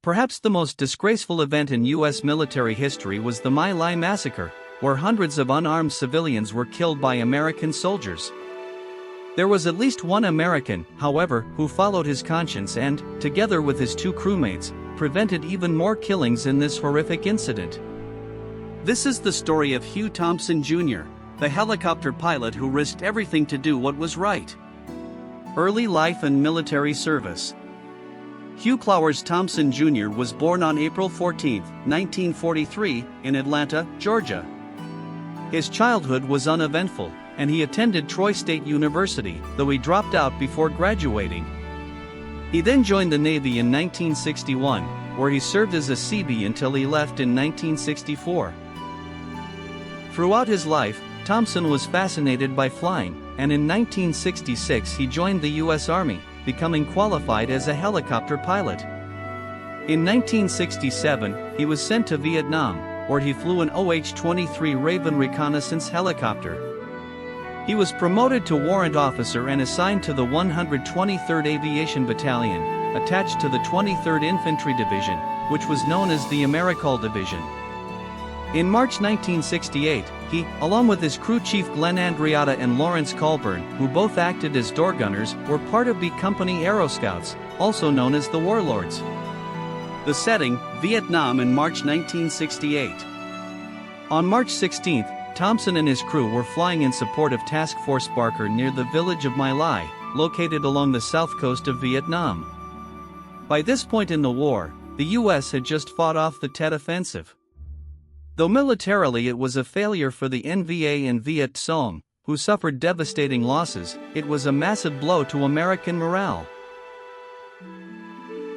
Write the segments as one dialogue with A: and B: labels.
A: Perhaps the most disgraceful event in U.S. military history was the My Lai Massacre, where hundreds of unarmed civilians were killed by American soldiers. There was at least one American, however, who followed his conscience and, together with his two crewmates, prevented even more killings in this horrific incident. This is the story of Hugh Thompson Jr., the helicopter pilot who risked everything to do what was right. Early life and military service. Hugh Clowers Thompson Jr. was born on April 14, 1943, in Atlanta, Georgia. His childhood was uneventful, and he attended Troy State University, though he dropped out before graduating. He then joined the Navy in 1961, where he served as a Seabee until he left in 1964. Throughout his life, Thompson was fascinated by flying, and in 1966 he joined the U.S. Army, becoming qualified as a helicopter pilot. In 1967, he was sent to Vietnam, where he flew an OH-23 Raven reconnaissance helicopter. He was promoted to warrant officer and assigned to the 123rd Aviation Battalion, attached to the 23rd Infantry Division, which was known as the AmeriCol Division. In March 1968, he, along with his crew chief Glenn Andreatta and Lawrence Colburn, who both acted as door gunners, were part of B Company Aero Scouts, also known as the Warlords. The setting, Vietnam in March 1968. On March 16, Thompson and his crew were flying in support of Task Force Barker near the village of My Lai, located along the south coast of Vietnam. By this point in the war, the U.S. had just fought off the Tet Offensive. Though militarily it was a failure for the NVA and Viet Cong, who suffered devastating losses, it was a massive blow to American morale.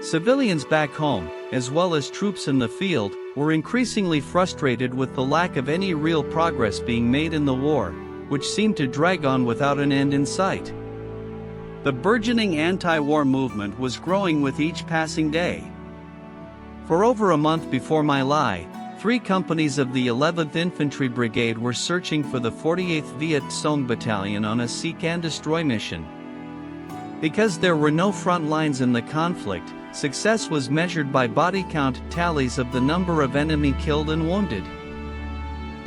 A: Civilians back home, as well as troops in the field, were increasingly frustrated with the lack of any real progress being made in the war, which seemed to drag on without an end in sight. The burgeoning anti-war movement was growing with each passing day. For over a month before My Lai, 3 companies of the 11th Infantry Brigade were searching for the 48th Viet Cong Battalion on a seek and destroy mission. Because there were no front lines in the conflict, success was measured by body count tallies of the number of enemy killed and wounded.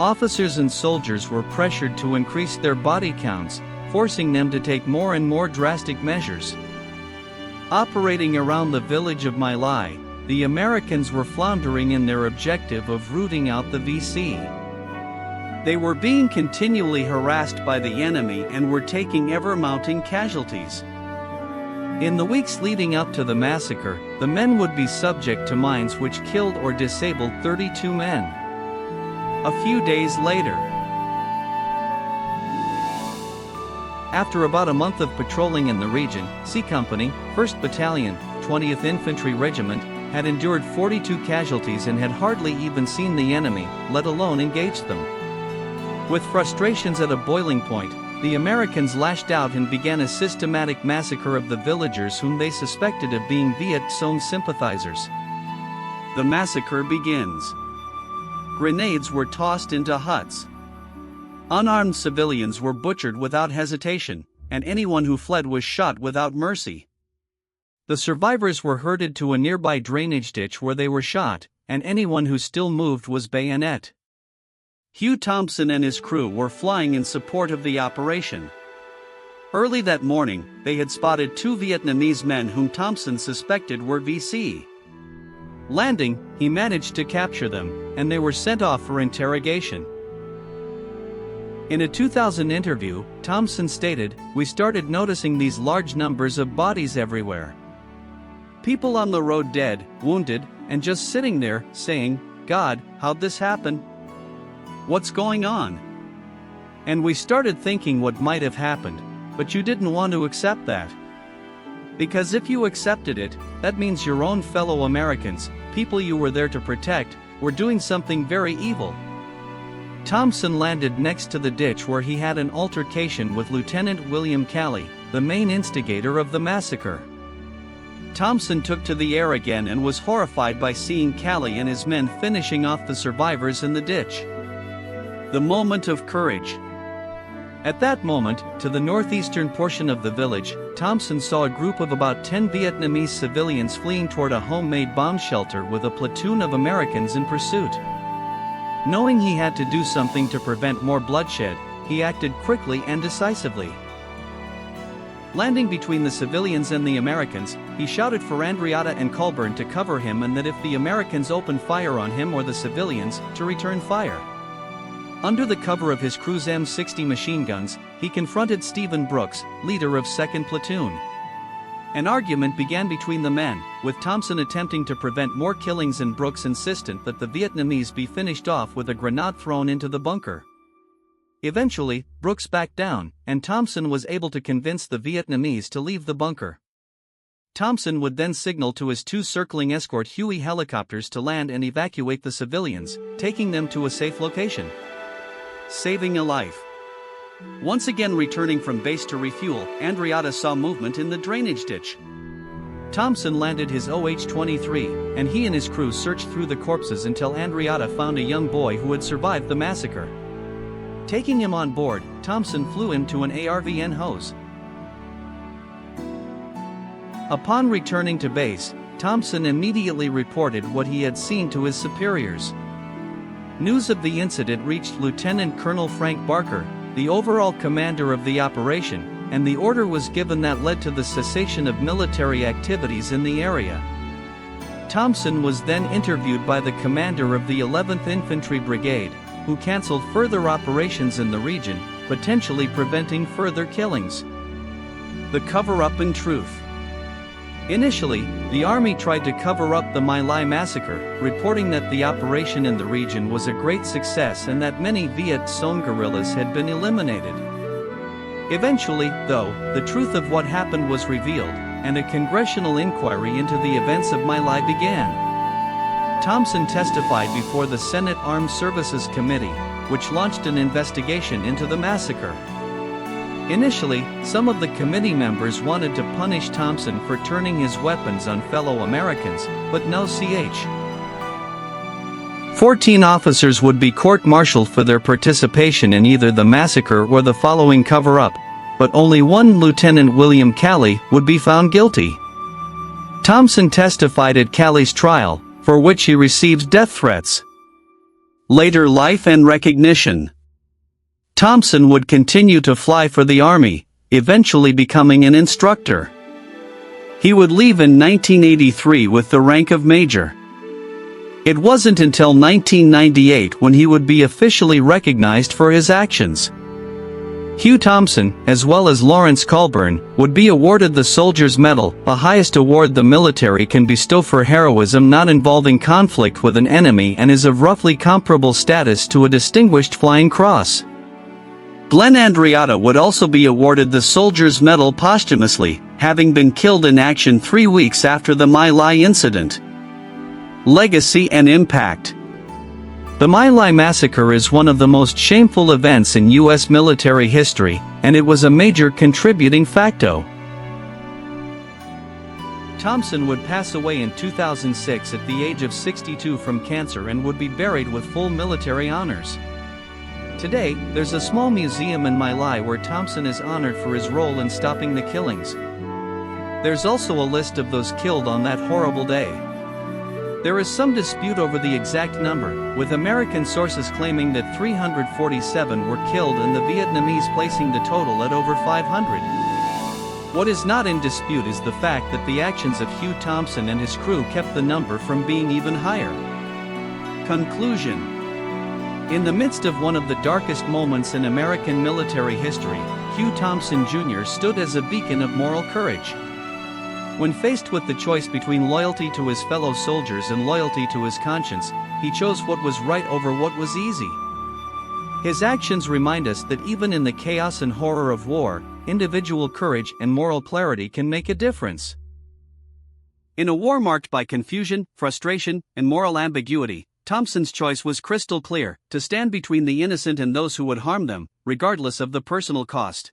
A: Officers and soldiers were pressured to increase their body counts, forcing them to take more and more drastic measures. Operating around the village of My Lai, the Americans were floundering in their objective of rooting out the VC. They were being continually harassed by the enemy and were taking ever-mounting casualties. In the weeks leading up to the massacre, the men would be subject to mines which killed or disabled 32 men. A few days later, after about a month of patrolling in the region, C Company, 1st Battalion, 20th Infantry Regiment, had endured 42 casualties and had hardly even seen the enemy, let alone engaged them. With frustrations at a boiling point, the Americans lashed out and began a systematic massacre of the villagers whom they suspected of being Viet Cong sympathizers. The massacre begins. Grenades were tossed into huts. Unarmed civilians were butchered without hesitation, and anyone who fled was shot without mercy. The survivors were herded to a nearby drainage ditch where they were shot, and anyone who still moved was bayoneted. Hugh Thompson and his crew were flying in support of the operation. Early that morning, they had spotted 2 Vietnamese men whom Thompson suspected were VC. Landing, he managed to capture them, and they were sent off for interrogation. In a 2000 interview, Thompson stated, "We started noticing these large numbers of bodies everywhere. People on the road dead, wounded, and just sitting there, saying, 'God, how'd this happen? What's going on?' And we started thinking what might have happened, but you didn't want to accept that. Because if you accepted it, that means your own fellow Americans, people you were there to protect, were doing something very evil." Thompson landed next to the ditch where he had an altercation with Lieutenant William Calley, the main instigator of the massacre. Thompson took to the air again and was horrified by seeing Calley and his men finishing off the survivors in the ditch. The moment of courage. At that moment, to the northeastern portion of the village, Thompson saw a group of about 10 Vietnamese civilians fleeing toward a homemade bomb shelter with a platoon of Americans in pursuit. Knowing he had to do something to prevent more bloodshed, he acted quickly and decisively. Landing between the civilians and the Americans, he shouted for Andreatta and Colburn to cover him and that if the Americans opened fire on him or the civilians, to return fire. Under the cover of his crew's M60 machine guns, he confronted Stephen Brooks, leader of 2nd Platoon. An argument began between the men, with Thompson attempting to prevent more killings and Brooks insistent that the Vietnamese be finished off with a grenade thrown into the bunker. Eventually, Brooks backed down, and Thompson was able to convince the Vietnamese to leave the bunker. Thompson would then signal to his 2 circling escort Huey helicopters to land and evacuate the civilians, taking them to a safe location. Saving a life. Once again returning from base to refuel, Andreatta saw movement in the drainage ditch. Thompson landed his OH-23, and he and his crew searched through the corpses until Andreatta found a young boy who had survived the massacre. Taking him on board, Thompson flew him to an ARVN hose. Upon returning to base, Thompson immediately reported what he had seen to his superiors. News of the incident reached Lieutenant Colonel Frank Barker, the overall commander of the operation, and the order was given that led to the cessation of military activities in the area. Thompson was then interviewed by the commander of the 11th Infantry Brigade, who canceled further operations in the region, potentially preventing further killings. The cover-up and truth. Initially, the Army tried to cover up the My Lai Massacre, reporting that the operation in the region was a great success and that many Viet Cong guerrillas had been eliminated. Eventually, though, the truth of what happened was revealed, and a congressional inquiry into the events of My Lai began. Thompson testified before the Senate Armed Services Committee, which launched an investigation into the massacre. Initially, some of the committee members wanted to punish Thompson for turning his weapons on fellow Americans, but no ch. 14 officers would be court-martialed for their participation in either the massacre or the following cover-up, but only one Lieutenant William Calley would be found guilty. Thompson testified at Calley's trial, for which he received death threats. Later life and recognition. Thompson would continue to fly for the Army, eventually becoming an instructor. He would leave in 1983 with the rank of Major. It wasn't until 1998 when he would be officially recognized for his actions. Hugh Thompson, as well as Lawrence Colburn, would be awarded the Soldier's Medal, the highest award the military can bestow for heroism not involving conflict with an enemy and is of roughly comparable status to a Distinguished Flying Cross. Glenn Andreatta would also be awarded the Soldier's Medal posthumously, having been killed in action 3 weeks after the My Lai incident. Legacy and impact. The My Lai Massacre is one of the most shameful events in U.S. military history, and it was a major contributing factor. Thompson would pass away in 2006 at the age of 62 from cancer and would be buried with full military honors. Today, there's a small museum in My Lai where Thompson is honored for his role in stopping the killings. There's also a list of those killed on that horrible day. There is some dispute over the exact number, with American sources claiming that 347 were killed and the Vietnamese placing the total at over 500. What is not in dispute is the fact that the actions of Hugh Thompson and his crew kept the number from being even higher. Conclusion. In the midst of one of the darkest moments in American military history, Hugh Thompson Jr. stood as a beacon of moral courage. When faced with the choice between loyalty to his fellow soldiers and loyalty to his conscience, he chose what was right over what was easy. His actions remind us that even in the chaos and horror of war, individual courage and moral clarity can make a difference. In a war marked by confusion, frustration, and moral ambiguity, Thompson's choice was crystal clear: to stand between the innocent and those who would harm them, regardless of the personal cost.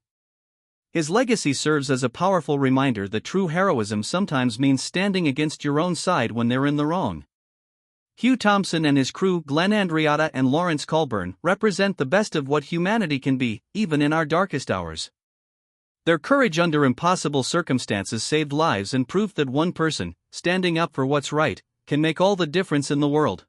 A: His legacy serves as a powerful reminder that true heroism sometimes means standing against your own side when they're in the wrong. Hugh Thompson and his crew Glenn Andreatta and Lawrence Colburn represent the best of what humanity can be, even in our darkest hours. Their courage under impossible circumstances saved lives and proved that one person, standing up for what's right, can make all the difference in the world.